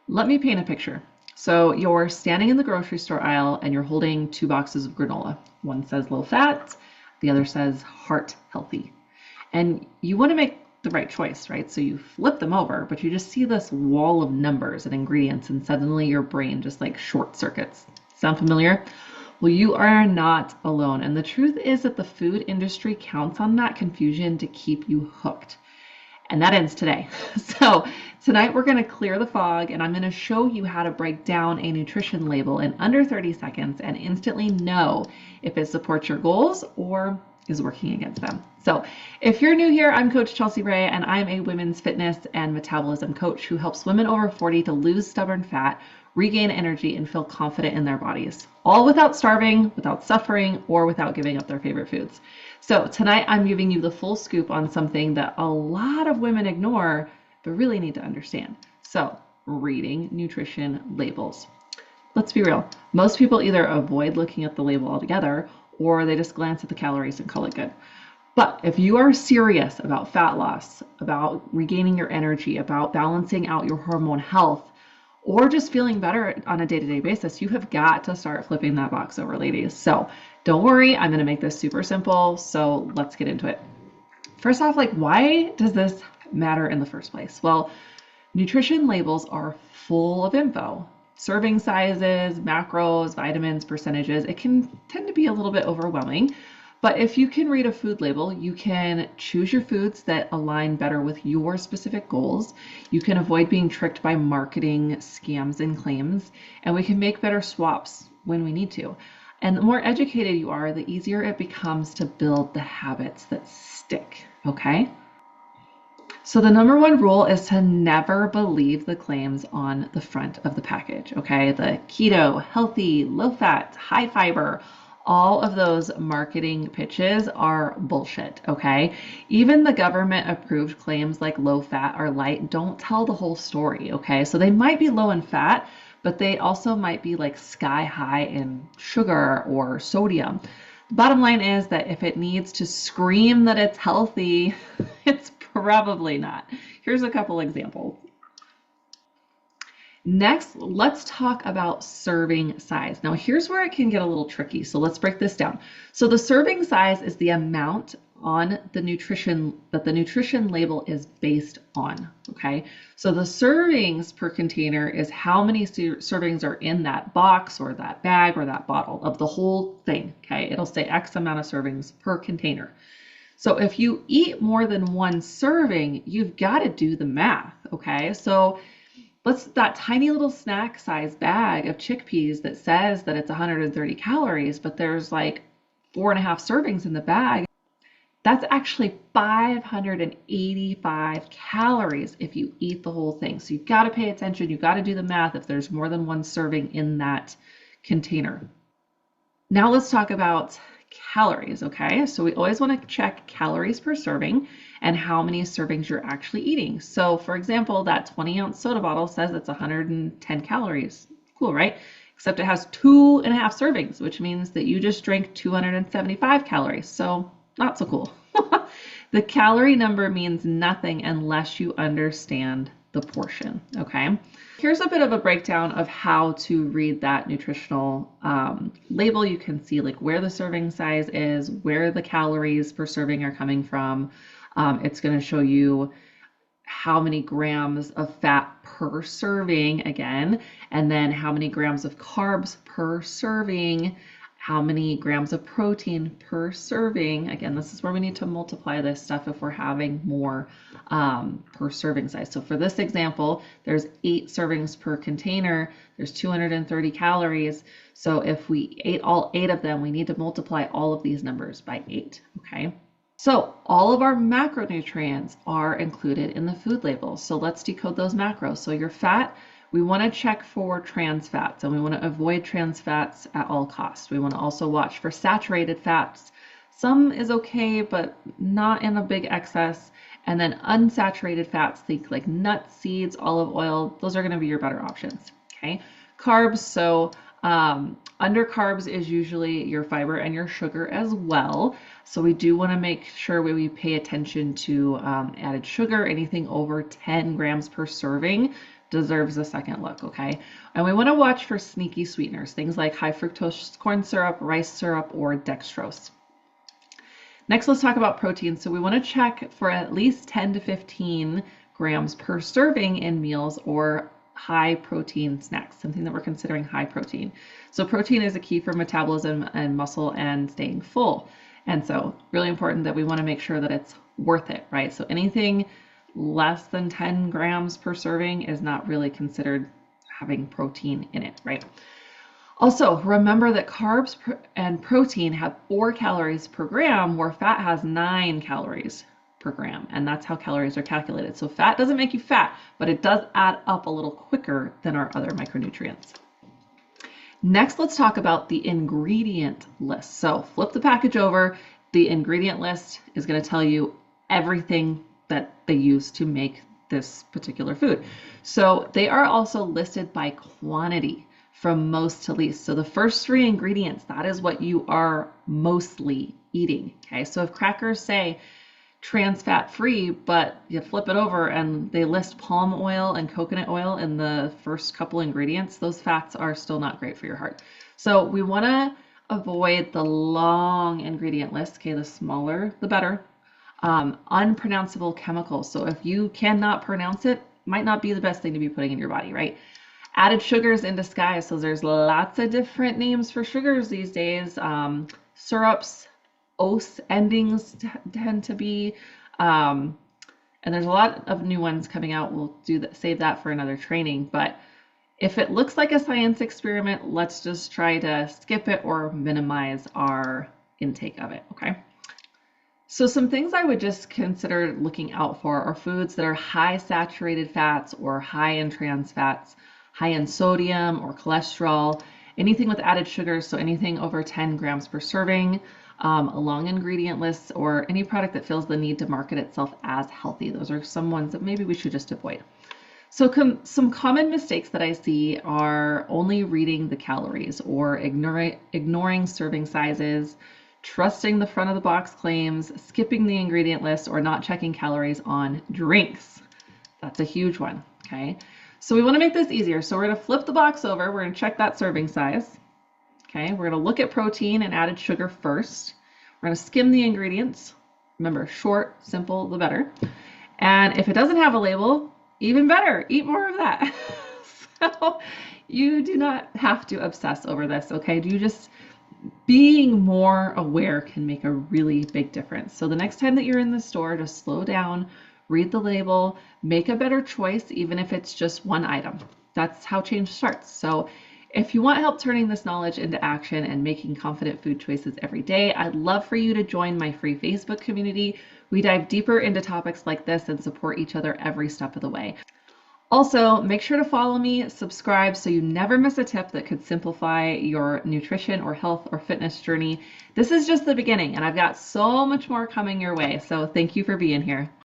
Let me paint a picture. So you're standing in the grocery store aisle and you're holding two boxes of granola. One says low fat, the other says heart healthy. And you want to make the right choice, right? So you flip them over, but you just see this wall of numbers and ingredients, and suddenly your brain just like short circuits. Sound familiar? Well, you are not alone. And the truth is that the food industry counts on that confusion to keep you hooked. And that ends today. So tonight we're going to clear the fog, and I'm going to show you how to break down a nutrition label in under 30 seconds and instantly know if it supports your goals or is working against them. So if you're new here, I'm Coach Chelsey Rae, and I'm a women's fitness and metabolism coach who helps women over 40 to lose stubborn fat, regain energy, and feel confident in their bodies, all without starving, without suffering, or without giving up their favorite foods. So tonight I'm giving you the full scoop on something that a lot of women ignore, but really need to understand. So reading nutrition labels. Let's be real. Most people either avoid looking at the label altogether, or they just glance at the calories and call it good. But if you are serious about fat loss, about regaining your energy, about balancing out your hormone health, or just feeling better on a day-to-day basis, you have got to start flipping that box over, ladies. So don't worry, I'm going to make this super simple. So let's get into it. First off, why does this matter in the first place? Well, nutrition labels are full of info. Serving sizes, macros, vitamins, percentages. It can tend to be a little bit overwhelming. But if you can read a food label, you can choose your foods that align better with your specific goals. You can avoid being tricked by marketing scams and claims, and we can make better swaps when we need to. And the more educated you are, the easier it becomes to build the habits that stick, okay? So the number one rule is to never believe the claims on the front of the package, okay? The keto, healthy, low fat, high fiber, all of those marketing pitches are bullshit, okay? Even the government approved claims like low fat or light don't tell the whole story, okay? So they might be low in fat, but they also might be like sky high in sugar or sodium. The bottom line is that if it needs to scream that it's healthy, it's probably not. Here's a couple examples. Next, let's talk about serving size. Now, here's where it can get a little tricky. So let's break this down. So the serving size is the amount on the nutrition that the nutrition label is based on, okay? So the servings per container is how many servings are in that box or that bag or that bottle of the whole thing, okay? It'll say X amount of servings per container. So if you eat more than one serving, you've got to do the math, okay? So that tiny little snack size bag of chickpeas that says that it's 130 calories, but there's like 4.5 servings in the bag. That's actually 585 calories if you eat the whole thing. So you've got to pay attention. You've got to do the math if there's more than one serving in that container. Now let's talk about calories, okay? So we always want to check calories per serving and how many servings you're actually eating. So for example, that 20-ounce soda bottle says it's 110 calories. Cool, right? Except it has 2.5 servings, which means that you just drank 275 calories. So not so cool. The calorie number means nothing unless you understand the portion, okay? Here's a bit of a breakdown of how to read that nutritional label. You can see where the serving size is, where the calories per serving are coming from. It's going to show you how many grams of fat per serving again, and then how many grams of carbs per serving, how many grams of protein per serving. Again, this is where we need to multiply this stuff if we're having more per serving size. So for this example, there's 8 servings per container. There's 230 calories. So if we ate all 8 of them, we need to multiply all of these numbers by 8, okay? So all of our macronutrients are included in the food label. So let's decode those macros. So your fat, we want to check for trans fats, and we want to avoid trans fats at all costs. We want to also watch for saturated fats. Some is okay, but not in a big excess. And then unsaturated fats, think like nuts, seeds, olive oil. Those are going to be your better options, okay? Carbs, so under carbs is usually your fiber and your sugar as well. So we do want to make sure we pay attention to added sugar. Anything over 10 grams per serving deserves a second look, okay? And we want to watch for sneaky sweeteners, things like high fructose corn syrup, rice syrup, or dextrose. Next, let's talk about protein. So we want to check for at least 10 to 15 grams per serving in meals or high protein snacks, something that we're considering high protein. So protein is a key for metabolism and muscle and staying full. And so really important that we want to make sure that it's worth it, right? So anything less than 10 grams per serving is not really considered having protein in it, right? Also, remember that carbs and protein have 4 calories per gram, where fat has 9 calories per gram, and that's how calories are calculated. So fat doesn't make you fat, but it does add up a little quicker than our other micronutrients. Next, let's talk about the ingredient list. So flip the package over. The ingredient list is going to tell you everything that they use to make this particular food. So they are also listed by quantity from most to least. So the first 3 ingredients, that is what you are mostly eating. Okay, so if crackers say trans fat free, but you flip it over and they list palm oil and coconut oil in the first couple ingredients, those fats are still not great for your heart. So we want to avoid the long ingredient list. Okay, the smaller the better. Unpronounceable chemicals. So if you cannot pronounce it, might not be the best thing to be putting in your body, right? Added sugars in disguise. So there's lots of different names for sugars these days. Syrups, ose endings tend to be, and there's a lot of new ones coming out. We'll save that for another training. But if it looks like a science experiment, let's just try to skip it or minimize our intake of it, okay? So some things I would just consider looking out for are foods that are high saturated fats or high in trans fats, high in sodium or cholesterol, anything with added sugars, so anything over 10 grams per serving, a long ingredient list, or any product that feels the need to market itself as healthy. Those are some ones that maybe we should just avoid. So some common mistakes that I see are only reading the calories or ignoring serving sizes, trusting the front of the box claims, skipping the ingredient list, or not checking calories on drinks. That's a huge one, okay? So we want to make this easier. So we're going to flip the box over. We're going to check that serving size. Okay, we're going to look at protein and added sugar first. We're going to skim the ingredients. Remember, short, simple, the better. And if it doesn't have a label, even better, eat more of that. So you do not have to obsess over this, okay? Being more aware can make a really big difference. So the next time that you're in the store, just slow down, read the label, make a better choice, even if it's just one item. That's how change starts. So if you want help turning this knowledge into action and making confident food choices every day, I'd love for you to join my free Facebook community. We dive deeper into topics like this and support each other every step of the way. Also, make sure to follow me, subscribe so you never miss a tip that could simplify your nutrition or health or fitness journey. This is just the beginning, and I've got so much more coming your way. So thank you for being here.